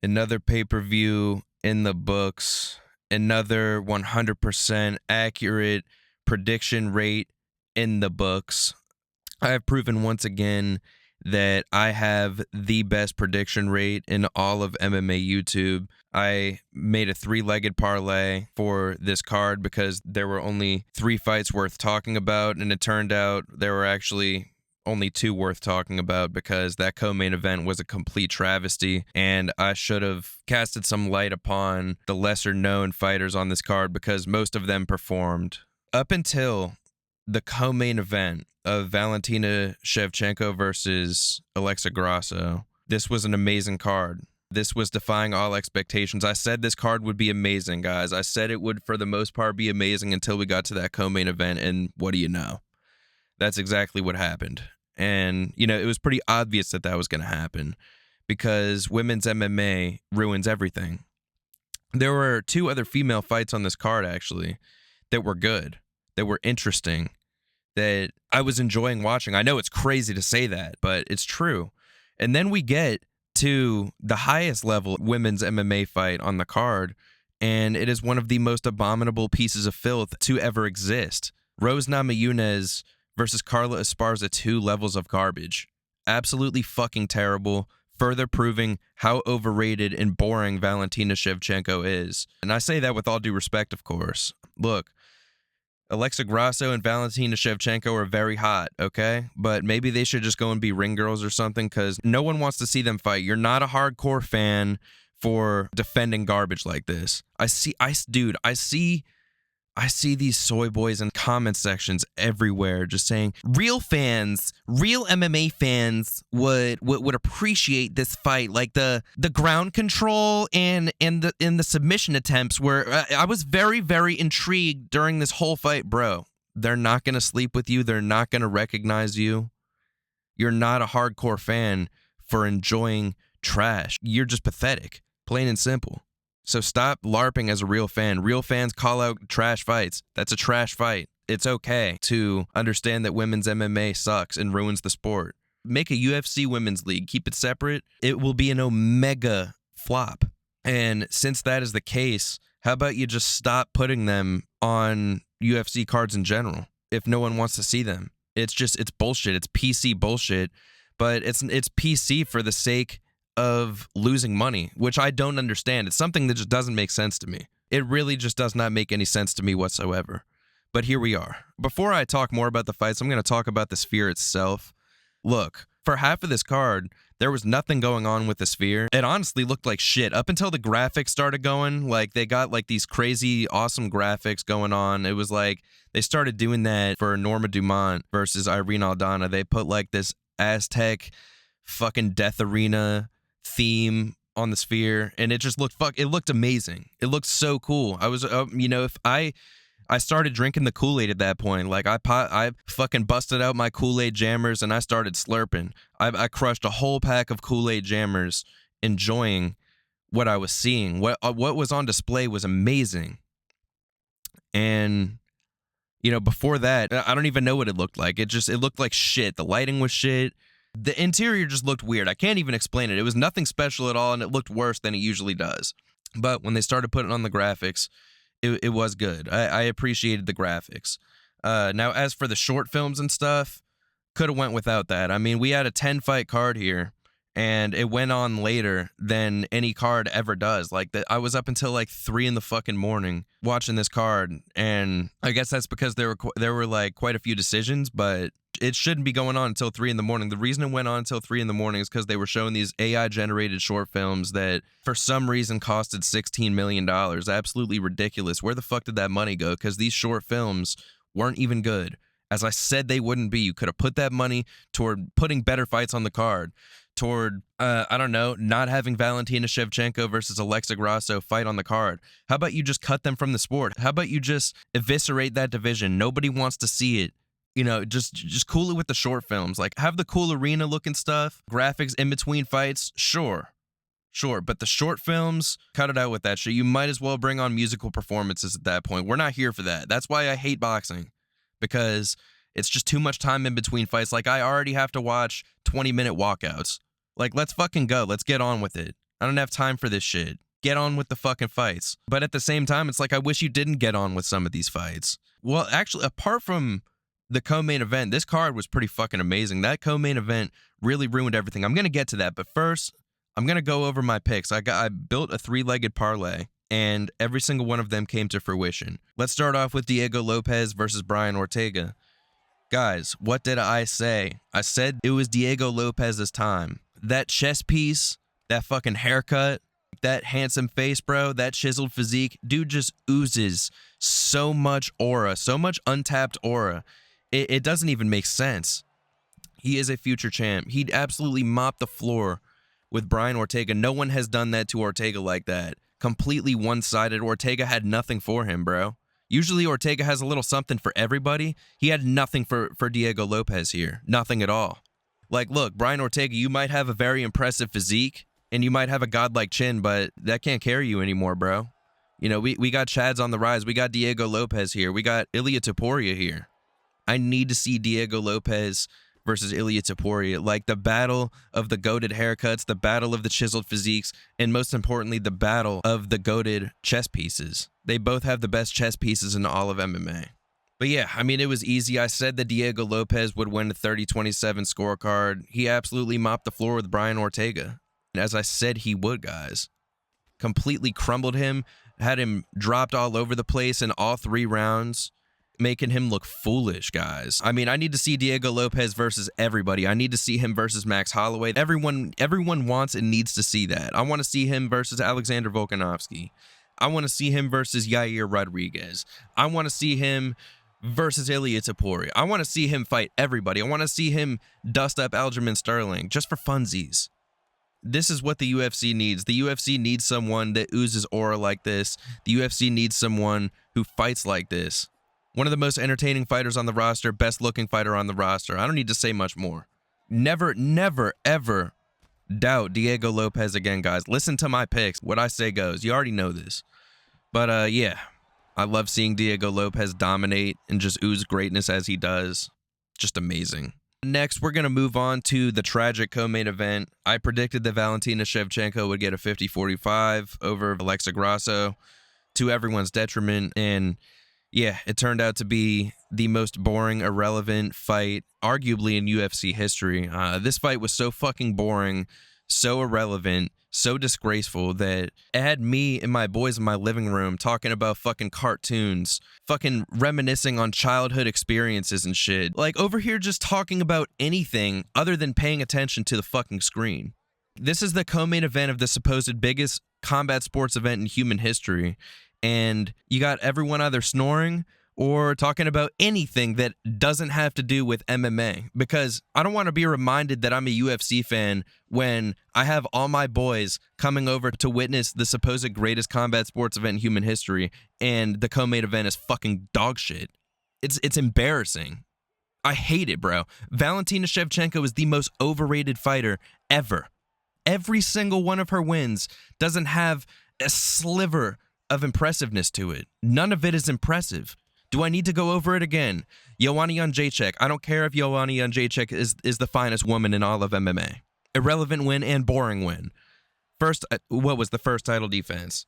Another pay-per-view in the books. Another 100% accurate prediction rate in the books. I have proven once again that I have the best prediction rate in all of MMA YouTube. I made a 3-legged parlay for this card because there were only 3 fights worth talking about, and it turned out there were actually only 2 worth talking about because that co-main event was a complete travesty, and I should have casted some light upon the lesser known fighters on this card because most of them performed. Up until the co-main event of Valentina Shevchenko versus Alexa Grasso, this was an amazing card. This was defying all expectations. I said this card would be amazing, guys. I said it would, for the most part, be amazing until we got to that co-main event, and what do you know? That's exactly what happened. And, you know, it was pretty obvious that that was going to happen because women's MMA ruins everything. There were 2 other female fights on this card, actually, that were good, that were interesting, that I was enjoying watching. I know it's crazy to say that, but it's true. And then we get to the highest level women's MMA fight on the card, and it is one of the most abominable pieces of filth to ever exist. Rose Namajunas versus Carla Esparza, 2 levels of garbage. Absolutely fucking terrible, further proving how overrated and boring Valentina Shevchenko is. And I say that with all due respect, of course. Look, Alexa Grasso and Valentina Shevchenko are very hot, okay? But maybe they should just go and be ring girls or something because no one wants to see them fight. You're not a hardcore fan for defending garbage like this. I see these soy boys in comment sections everywhere just saying real fans, real MMA fans would appreciate this fight, like the ground control and the submission attempts where I was very, very intrigued during this whole fight, bro. They're not going to sleep with you. They're not going to recognize you. You're not a hardcore fan for enjoying trash. You're just pathetic, plain and simple. So stop LARPing as a real fan. Real fans call out trash fights. That's a trash fight. It's okay to understand that women's MMA sucks and ruins the sport. Make a UFC women's league. Keep it separate. It will be an omega flop. And since that is the case, how about you just stop putting them on UFC cards in general if no one wants to see them? It's bullshit. It's PC bullshit, but it's PC for the sake of losing money, which I don't understand. It's something that just doesn't make sense to me. It really just does not make any sense to me whatsoever. But here we are. Before I talk more about the fights, I'm going to talk about the Sphere itself. Look, for half of this card, there was nothing going on with the Sphere. It honestly looked like shit up until the graphics started going. Like, they got like these crazy, awesome graphics going on. It was like they started doing that for Norma Dumont versus Irene Aldana. They put like this Aztec fucking death arena theme on the Sphere, and it just looked amazing. It looked so cool. I was if I started drinking the Kool-Aid at that point. Like I fucking busted out my Kool-Aid jammers and I started slurping. I crushed a whole pack of Kool-Aid jammers, enjoying what I was seeing. What was on display was amazing. And before that, I don't even know what it looked like. It looked like shit. The lighting was shit. The interior just looked weird. I can't even explain it. It was nothing special at all, and it looked worse than it usually does. But when they started putting on the graphics, it was good. I appreciated the graphics. Now, as for the short films and stuff, could have went without that. I mean, we had a 10-fight card here, and it went on later than any card ever does. Like, I was up until like 3 in the fucking morning watching this card, and I guess that's because there were like quite a few decisions, but it shouldn't be going on until 3 in the morning. The reason it went on until 3 in the morning is because they were showing these AI-generated short films that, for some reason, costed $16 million. Absolutely ridiculous. Where the fuck did that money go? Because these short films weren't even good. As I said, they wouldn't be. You could have put that money toward putting better fights on the card, toward, not having Valentina Shevchenko versus Alexa Grasso fight on the card. How about you just cut them from the sport? How about you just eviscerate that division? Nobody wants to see it. Just cool it with the short films. Like, have the cool arena looking stuff, graphics in between fights, sure. But the short films, cut it out with that shit. You might as well bring on musical performances at that point. We're not here for that. That's why I hate boxing, because it's just too much time in between fights. Like, I already have to watch 20-minute walkouts. Like, let's fucking go. Let's get on with it. I don't have time for this shit. Get on with the fucking fights. But at the same time, it's like, I wish you didn't get on with some of these fights. Well, actually, apart from the co-main event, this card was pretty fucking amazing. That co-main event really ruined everything. I'm going to get to that, but first, I'm going to go over my picks. I built a 3-legged parlay, and every single one of them came to fruition. Let's start off with Diego Lopes versus Brian Ortega. Guys, what did I say? I said it was Diego Lopez's time. That chest piece, that fucking haircut, that handsome face, bro, that chiseled physique, dude just oozes so much aura, so much untapped aura. It doesn't even make sense. He is a future champ. He'd absolutely mop the floor with Brian Ortega. No one has done that to Ortega like that. Completely one-sided. Ortega had nothing for him, bro. Usually Ortega has a little something for everybody. He had nothing for Diego Lopes here. Nothing at all. Like, look, Brian Ortega, you might have a very impressive physique, and you might have a godlike chin, but that can't carry you anymore, bro. You know, we got Chads on the rise. We got Diego Lopes here. We got Ilia Topuria here. I need to see Diego Lopes versus Ilia Topuria. Like, the battle of the goated haircuts, the battle of the chiseled physiques, and most importantly, the battle of the goated chest pieces. They both have the best chest pieces in all of MMA. But yeah, I mean, it was easy. I said that Diego Lopes would win the 30-27 scorecard. He absolutely mopped the floor with Brian Ortega. As I said he would, guys. Completely crumbled him, had him dropped all over the place in all 3 rounds, making him look foolish, guys. I mean, I need to see Diego Lopes versus everybody. I need to see him versus Max Holloway. Everyone wants and needs to see that. I want to see him versus Alexander Volkanovski. I want to see him versus Yair Rodriguez. I want to see him versus Ilia Topuria. I want to see him fight everybody. I want to see him dust up Aljamain Sterling just for funsies. This is what the UFC needs. The UFC needs someone that oozes aura like this. The UFC needs someone who fights like this. One of the most entertaining fighters on the roster, best looking fighter on the roster. I don't need to say much more. Never, never, ever doubt Diego Lopes again, guys. Listen to my picks. What I say goes. You already know this. But yeah, I love seeing Diego Lopes dominate and just ooze greatness as he does. Just amazing. Next, we're going to move on to the tragic co-main event. I predicted that Valentina Shevchenko would get a 50-45 over Alexa Grasso, to everyone's detriment, and yeah, it turned out to be the most boring, irrelevant fight, arguably in UFC history. This fight was so fucking boring, so irrelevant, so disgraceful that it had me and my boys in my living room talking about fucking cartoons, fucking reminiscing on childhood experiences and shit. Like, over here just talking about anything other than paying attention to the fucking screen. This is the co-main event of the supposed biggest combat sports event in human history, and you got everyone either snoring or talking about anything that doesn't have to do with MMA, because I don't want to be reminded that I'm a UFC fan when I have all my boys coming over to witness the supposed greatest combat sports event in human history, and the co-main event is fucking dog shit. It's embarrassing. I hate it, bro. Valentina Shevchenko is the most overrated fighter ever. Every single one of her wins doesn't have a sliver of impressiveness to it. None of it is impressive. Do I need to go over it again? Joanna Jędrzejczyk. I don't care if Joanna Jędrzejczyk is the finest woman in all of MMA. Irrelevant win and boring win. First, what was the first title defense?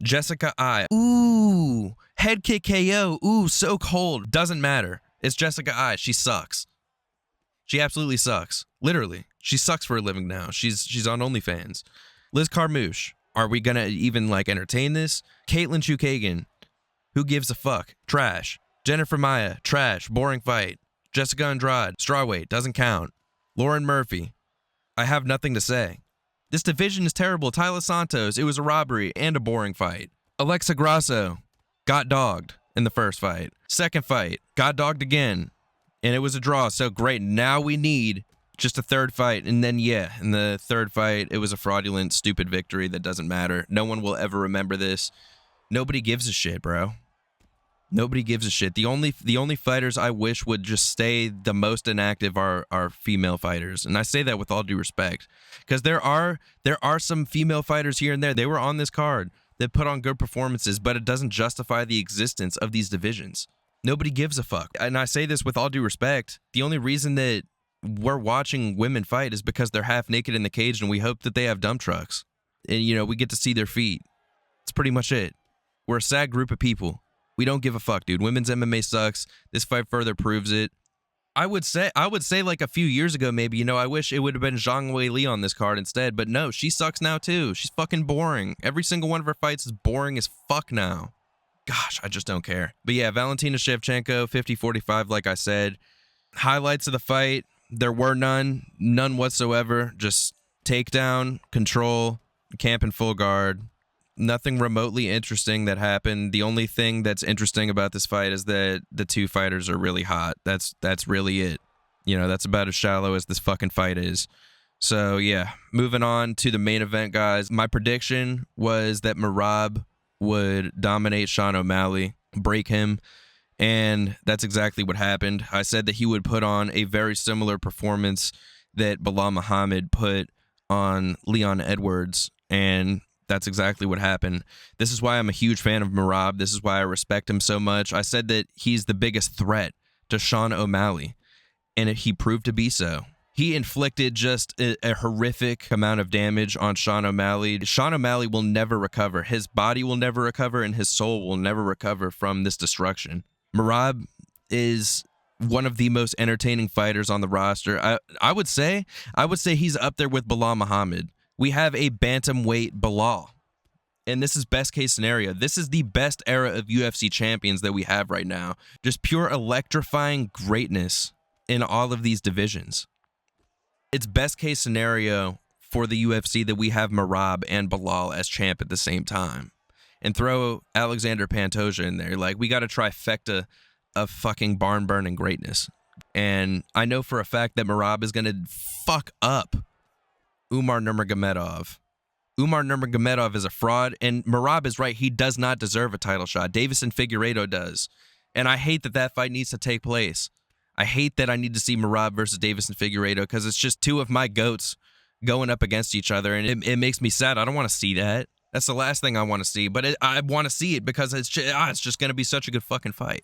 Jessica Eye. Ooh, head kick KO. Ooh, so cold. Doesn't matter. It's Jessica Eye. She sucks. She absolutely sucks. Literally. She sucks for a living now. She's on OnlyFans. Liz Carmouche. Are we gonna even like entertain this? Caitlin Chukagian. Who gives a fuck? Trash. Jennifer Maia. Trash. Boring fight. Jessica Andrade. Strawweight. Doesn't count. Lauren Murphy. I have nothing to say. This division is terrible. Tyler Santos. It was a robbery and a boring fight. Alexa Grasso. Got dogged in the first fight. Second fight. Got dogged again. And it was a draw. So great. Now we need just a third fight. And then, yeah, in the third fight, it was a fraudulent, stupid victory that doesn't matter. No one will ever remember this. Nobody gives a shit, bro. Nobody gives a shit. The only fighters I wish would just stay the most inactive are female fighters. And I say that with all due respect, because there are some female fighters here and there. They were on this card that put on good performances, but it doesn't justify the existence of these divisions. Nobody gives a fuck. And I say this with all due respect. The only reason that we're watching women fight is because they're half naked in the cage and we hope that they have dump trucks. and you know, we get to see their feet. That's pretty much it. We're a sad group of people. We don't give a fuck, dude. Women's MMA sucks. This fight further proves it. I would say like a few years ago, maybe, you know, I wish it would have been Zhang Weili on this card instead, but no, she sucks now too. She's fucking boring. Every single one of her fights is boring as fuck now. Gosh, I just don't care. But yeah, Valentina Shevchenko, 50-45, like I said. Highlights of the fight, there were none whatsoever. Just takedown, control, camp in full guard. Nothing remotely interesting that happened. The only thing that's interesting about this fight is that the two fighters are really hot. That's really it. You know, that's about as shallow as this fucking fight is. So yeah, moving on to the main event, guys. My prediction was that Merab would dominate Sean O'Malley, break him, and that's exactly what happened. I said that he would put on a very similar performance that Belal Muhammad put on Leon Edwards, and that's exactly what happened. This is why I'm a huge fan of Merab. This is why I respect him so much. I said that he's the biggest threat to Sean O'Malley, and he proved to be so. He inflicted just a horrific amount of damage on Sean O'Malley. Sean O'Malley will never recover. His body will never recover, and his soul will never recover from this destruction. Merab is one of the most entertaining fighters on the roster. I would say he's up there with Belal Muhammad. We have a bantamweight Belal, and this is best case scenario. This is the best era of UFC champions that we have right now. Just pure electrifying greatness in all of these divisions. It's best case scenario for the UFC that we have Merab and Belal as champ at the same time. And throw Alexander Pantoja in there. Like, we got a trifecta of fucking barn-burning greatness. And I know for a fact that Merab is going to fuck up Umar Nurmagomedov. Umar Nurmagomedov is a fraud, and Merab is right. He does not deserve a title shot. Davison Figueiredo does. And I hate that that fight needs to take place. I hate that I need to see Merab versus Davison Figueiredo because it's just two of my goats going up against each other, and it makes me sad. I don't want to see that. That's the last thing I want to see, but I want to see it because it's just going to be such a good fucking fight.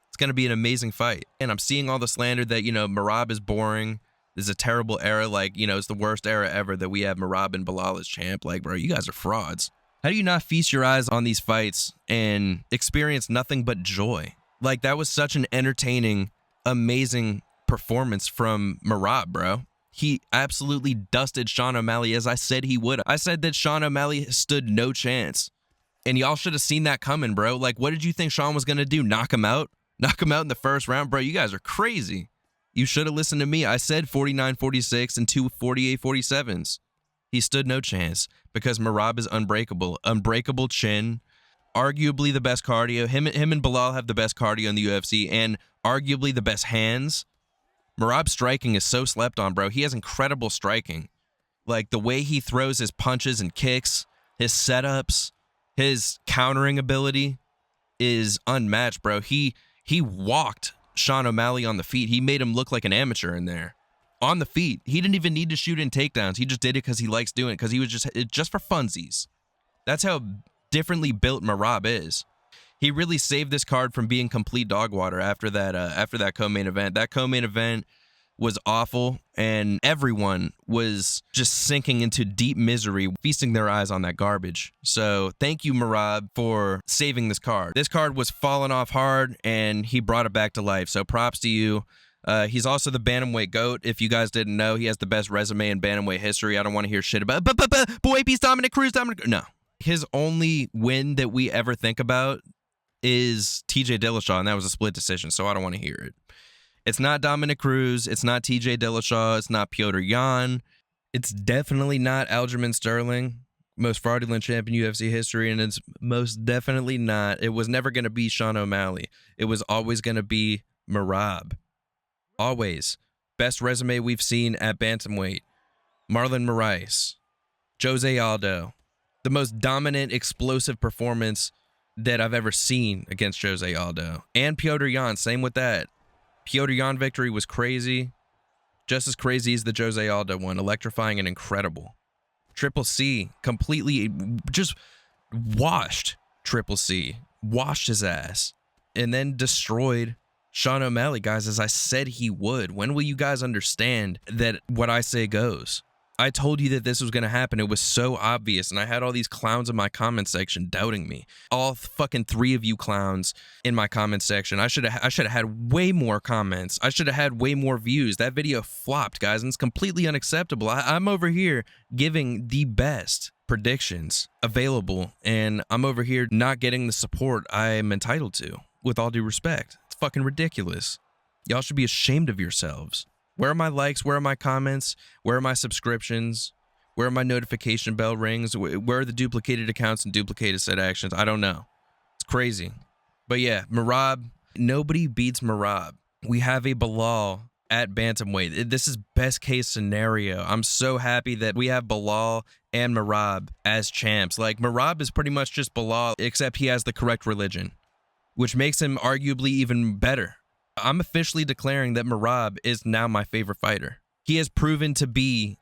It's going to be an amazing fight. And I'm seeing all the slander that, you know, Merab is boring. This is a terrible era. Like, you know, it's the worst era ever that we have Merab and Belal as champ. Like, bro, you guys are frauds. How do you not feast your eyes on these fights and experience nothing but joy? Like, that was such an entertaining, amazing performance from Merab, bro. He absolutely dusted Sean O'Malley as I said he would. I said that Sean O'Malley stood no chance. And y'all should have seen that coming, bro. Like, what did you think Sean was going to do? Knock him out? Knock him out in the first round? Bro, you guys are crazy. You should have listened to me. I said 49-46 and 2 48-47s. He stood no chance because Merab is unbreakable. Unbreakable chin. Arguably the best cardio. Him and Belal have the best cardio in the UFC and arguably the best hands. Merab's striking is so slept on, bro. He has incredible striking. Like, the way he throws his punches and kicks, his setups, his countering ability is unmatched, bro. He walked Sean O'Malley on the feet. He made him look like an amateur in there. On the feet. He didn't even need to shoot in takedowns. He just did it because he likes doing it, because he was just for funsies. That's how differently built Merab is. He really saved this card from being complete dog water after that co-main event. That co-main event was awful, and everyone was just sinking into deep misery, feasting their eyes on that garbage. So thank you, Merab, for saving this card. This card was falling off hard, and he brought it back to life. So props to you. He's also the bantamweight GOAT. If you guys didn't know, he has the best resume in bantamweight history. I don't want to hear shit about boy piece Dominic Cruz. No. His only win that we ever think about is TJ Dillashaw, and that was a split decision, so I don't want to hear it. It's not Dominic Cruz. It's not TJ Dillashaw. It's not Petr Yan. It's definitely not Aljamain Sterling, most fraudulent champ in UFC history, and it's most definitely not. It was never going to be Sean O'Malley. It was always going to be Merab. Always. Best resume we've seen at bantamweight. Marlon Moraes. Jose Aldo. The most dominant, explosive performance that I've ever seen against Jose Aldo. And Petr Yan, same with that. Petr Yan victory was crazy. Just as crazy as the Jose Aldo one. Electrifying and incredible. Triple C completely just washed Triple C. Washed his ass. And then destroyed Sean O'Malley, guys, as I said he would. When will you guys understand that what I say goes? I told you that this was going to happen. It was so obvious. And I had all these clowns in my comment section doubting me. All fucking 3 of you clowns in my comment section. I should have had way more comments. I should have had way more views. That video flopped, guys, and it's completely unacceptable. I'm over here giving the best predictions available, and I'm over here not getting the support I'm entitled to, with all due respect. It's fucking ridiculous. Y'all should be ashamed of yourselves. Where are my likes? Where are my comments? Where are my subscriptions? Where are my notification bell rings? Where are the duplicated accounts and duplicated set actions? I don't know. It's crazy. But yeah, Merab, nobody beats Merab. We have a Belal at bantamweight. This is best case scenario. I'm so happy that we have Belal and Merab as champs. Like, Merab is pretty much just Belal, except he has the correct religion, which makes him arguably even better. I'm officially declaring that Merab is now my favorite fighter. He has proven to be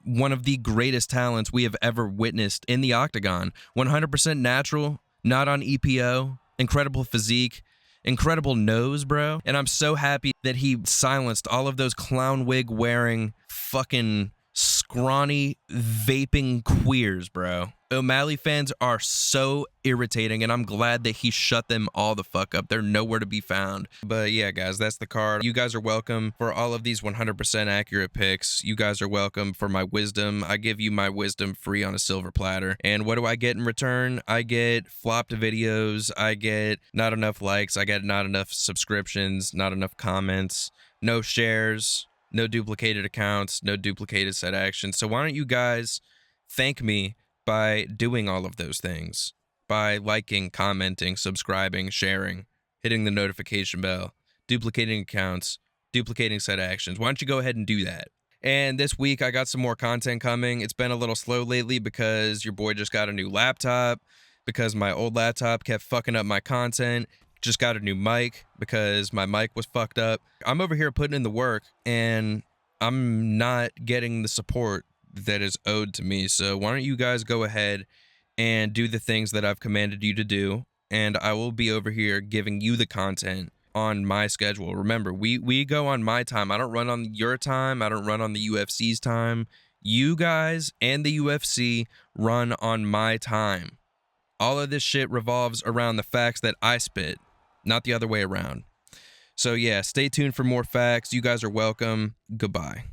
one of the greatest talents we have ever witnessed in the octagon. 100% natural, not on EPO, incredible physique, incredible nose, bro. And I'm so happy that he silenced all of those clown wig wearing fucking scrawny vaping queers, bro. O'Malley fans are so irritating, and I'm glad that he shut them all the fuck up. They're nowhere to be found. But yeah, guys, that's the card. You guys are welcome for all of these 100% accurate picks. You guys are welcome for my wisdom. I give you my wisdom free on a silver platter. And what do I get in return? I get flopped videos. I get not enough likes. I get not enough subscriptions, not enough comments, no shares, no duplicated accounts, no duplicated set actions. So why don't you guys thank me by doing all of those things, by liking, commenting, subscribing, sharing, hitting the notification bell, duplicating accounts, duplicating set actions. Why don't you go ahead and do that? And this week, I got some more content coming. It's been a little slow lately because your boy just got a new laptop, because my old laptop kept fucking up my content. Just got a new mic because my mic was fucked up. I'm over here putting in the work, and I'm not getting the support that is owed to me. So why don't you guys go ahead and do the things that I've commanded you to do, and I will be over here giving you the content on my schedule. Remember, we go on my time. I don't run on your time. I don't run on the UFC's time. You guys and the UFC run on my time. All of this shit revolves around the facts that I spit, not the other way around. So yeah, stay tuned for more facts. You guys are welcome. Goodbye.